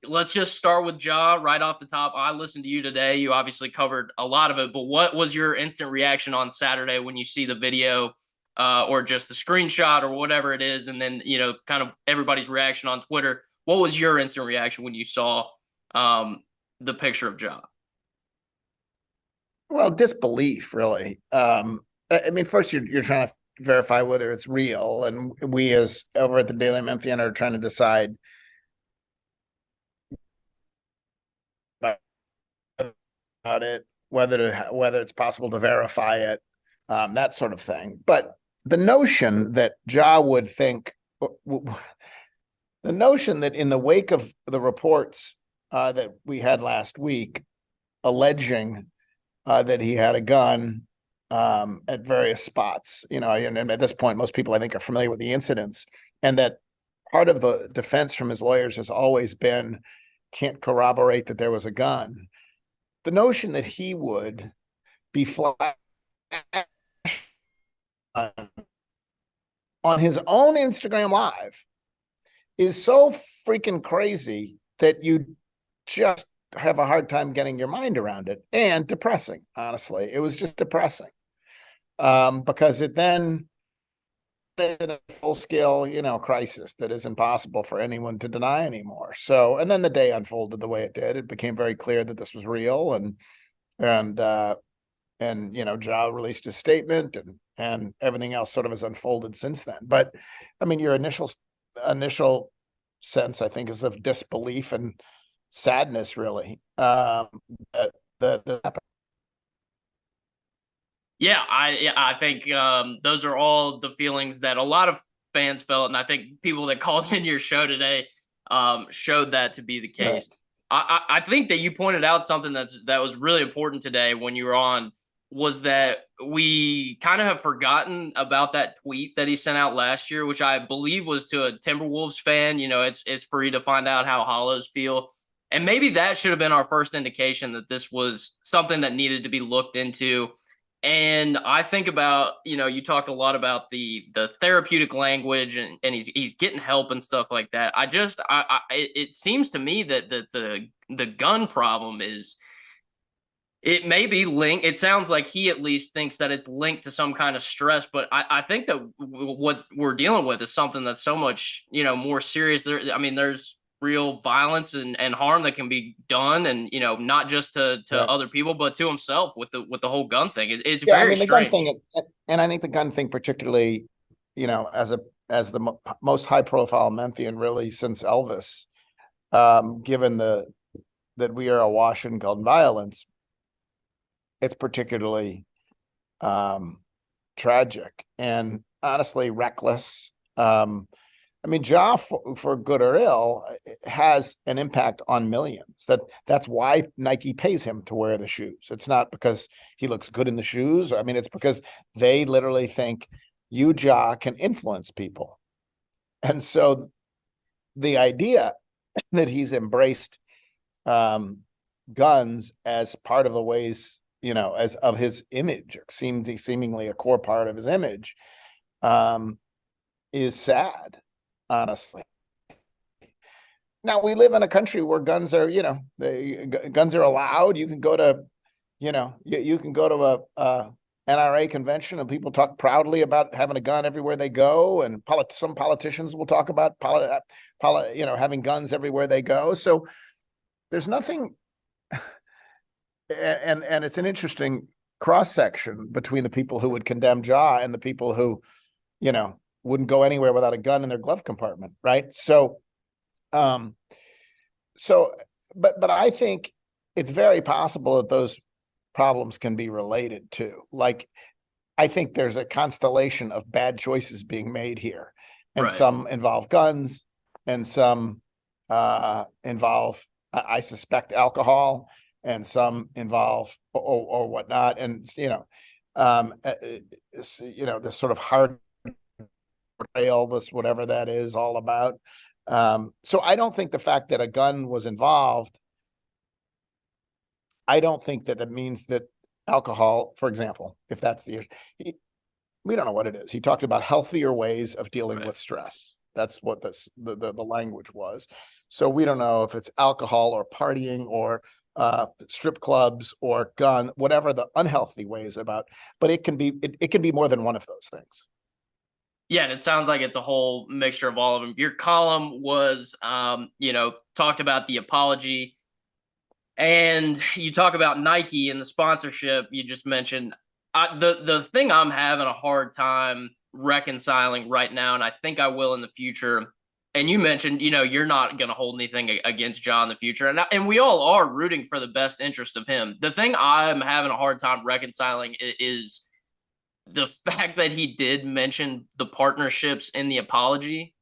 let's just start with Ja right off the top. I listened to you today. You obviously covered a lot of it, but what was your instant reaction on Saturday when you see the video or just the screenshot or whatever it is? And then, kind of everybody's reaction on Twitter. What was your instant reaction when you saw the picture of Ja? Well, disbelief, really. I mean, first you're trying to verify whether it's real, and we, as over at the Daily Memphian, are trying to decide about it, whether it's possible to verify it, that sort of thing. But the notion that Ja would think, the notion that in the wake of the reports that we had last week alleging that he had a gun at various spots, and at this point, most people I think are familiar with the incidents, and that part of the defense from his lawyers has always been can't corroborate that there was a gun. The notion that he would be flash on his own Instagram Live is so freaking crazy that you just have a hard time getting your mind around it, and depressing. Honestly, it was just depressing because it then is a full-scale, crisis that is impossible for anyone to deny anymore. So, and then the day unfolded the way it did. It became very clear that this was real, and Ja released his statement, and everything else sort of has unfolded since then. But I mean, your initial sense, I think, is of disbelief and sadness, really. That happened. I think those are all the feelings that a lot of fans felt, and I think people that called in your show today showed that to be the Right. case. I think that you pointed out something that was really important today when you were on, was that we kind of have forgotten about that tweet that he sent out last year, which I believe was to a Timberwolves fan. It's free to find out how Hollows feel. And maybe that should have been our first indication that this was something that needed to be looked into. And I think about, you talked a lot about the therapeutic language, and he's getting help and stuff like that. It seems to me that the gun problem is, it may be linked. It sounds like he at least thinks that it's linked to some kind of stress, but I think that what we're dealing with is something that's so much, more serious. There's real violence and harm that can be done, and not just to Right. other people, but to himself with the whole gun thing. It's Yeah, I very mean the gun strange. thing, and I think the gun thing particularly, as the most high profile Memphian really since Elvis, given that we are awash in gun violence, it's particularly tragic and honestly reckless. I mean, Ja, for good or ill, has an impact on millions. That's why Nike pays him to wear the shoes. It's not because he looks good in the shoes. I mean, it's because they literally think you, Ja, can influence people. And so the idea that he's embraced guns as part of the ways, as of his image, seemingly a core part of his image, is sad, honestly. Now we live in a country where guns are, guns are allowed. You can go to, you can go to a NRA convention and people talk proudly about having a gun everywhere they go, and some politicians will talk about having guns everywhere they go. So there's nothing, and it's an interesting cross section between the people who would condemn Ja and the people who, wouldn't go anywhere without a gun in their glove compartment, right? Um, but I think it's very possible that those problems can be related too. Like, I think there's a constellation of bad choices being made here, and Right. some involve guns, and some involve, I suspect, alcohol, and some involve or whatnot, and this sort of hard trail, this whatever that is all about. So I don't think the fact that a gun was involved, I don't think that means that alcohol, for example, if that's the issue, we don't know what it is. He talked about healthier ways of dealing Right. with stress. That's what the language was. So we don't know if it's alcohol or partying or strip clubs or gun, whatever the unhealthy ways about, but it can be more than one of those things. Yeah, and it sounds like it's a whole mixture of all of them. Your column was, talked about the apology, and you talk about Nike and the sponsorship you just mentioned. The thing I'm having a hard time reconciling right now, and I think I will in the future. And you mentioned, you're not going to hold anything against Ja in the future, and we all are rooting for the best interest of him. The thing I'm having a hard time reconciling is the fact that he did mention the partnerships in the apology.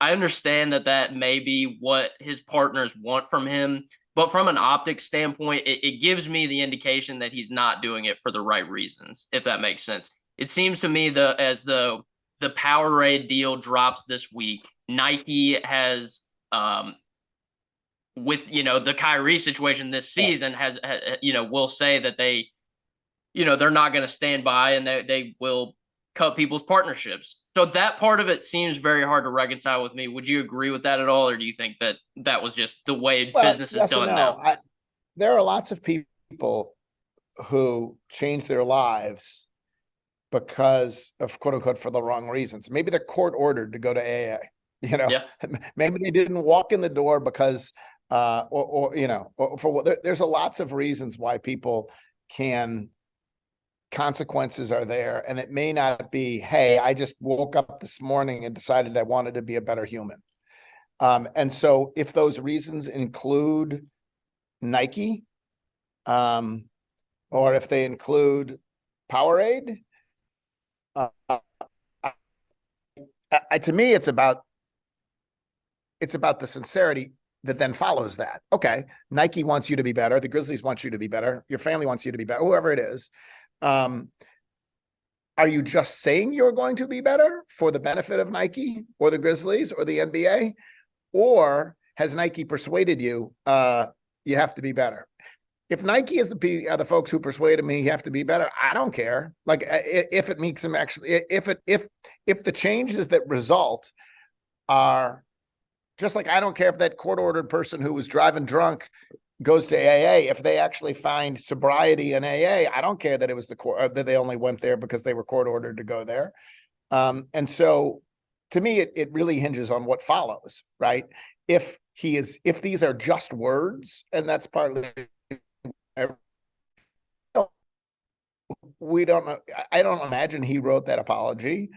I understand that that may be what his partners want from him, but from an optics standpoint, it gives me the indication that he's not doing it for the right reasons, if that makes sense. It seems to me that as the Powerade deal drops this week, Nike has with the Kyrie situation this season has will say that they're not going to stand by and they will cut people's partnerships. So that part of it seems very hard to reconcile with me. Would you agree with that at all, or do you think that that was just the way Well, business is yes and done no. now? There are lots of people who change their lives because of quote unquote for the wrong reasons. Maybe the court ordered to go to AA. Yeah. Maybe they didn't walk in the door because or for there's a lots of reasons why people can consequences are there, and it may not be, hey, I just woke up this morning and decided I wanted to be a better human. And so if those reasons include Nike, or if they include Powerade, to me, it's about the sincerity that then follows that. Okay, Nike wants you to be better. The Grizzlies want you to be better. Your family wants you to be better. Whoever it is. Are you just saying you're going to be better for the benefit of Nike or the Grizzlies or the NBA? Or has Nike persuaded you you have to be better? If Nike is the folks who persuaded me you have to be better, I don't care. Like if it makes them actually, if the changes that result are just like, I don't care if that court-ordered person who was driving drunk goes to AA. If they actually find sobriety in AA, I don't care that it was the court that they only went there because they were court-ordered to go there. And so to me, it really hinges on what follows, right? If these are just words, and that's partly, we don't know. I don't imagine he wrote that apology.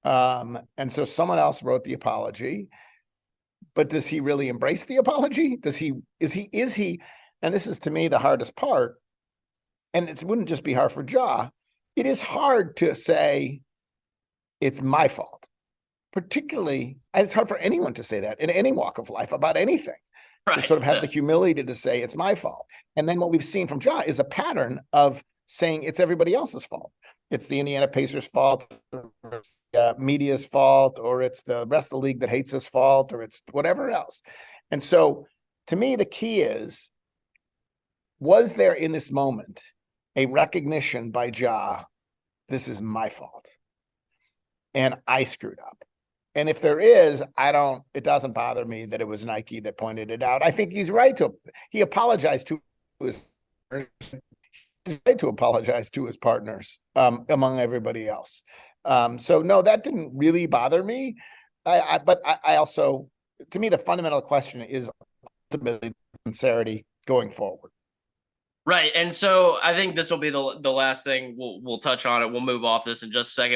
And so someone else wrote the apology. But does he really embrace the apology? Is he, and this is to me the hardest part, and it wouldn't just be hard for Ja. It is hard to say it's my fault. Particularly, it's hard for anyone to say that in any walk of life about anything. Right. To sort of have the humility to say it's my fault. And then what we've seen from Ja is a pattern of saying it's everybody else's fault. It's the Indiana Pacers' fault, or it's media's fault, or it's the rest of the league that hates us fault, or it's whatever else. And so to me, the key is, was there in this moment a recognition by Ja, this is my fault and I screwed up? And if there is, it doesn't bother me that it was Nike that pointed it out. I think he's right he apologized to his partners, among everybody else. So no, that didn't really bother me. But I also, to me, the fundamental question is ultimately sincerity going forward. Right. And so I think this will be the last thing we'll touch on it. We'll move off this in just a second.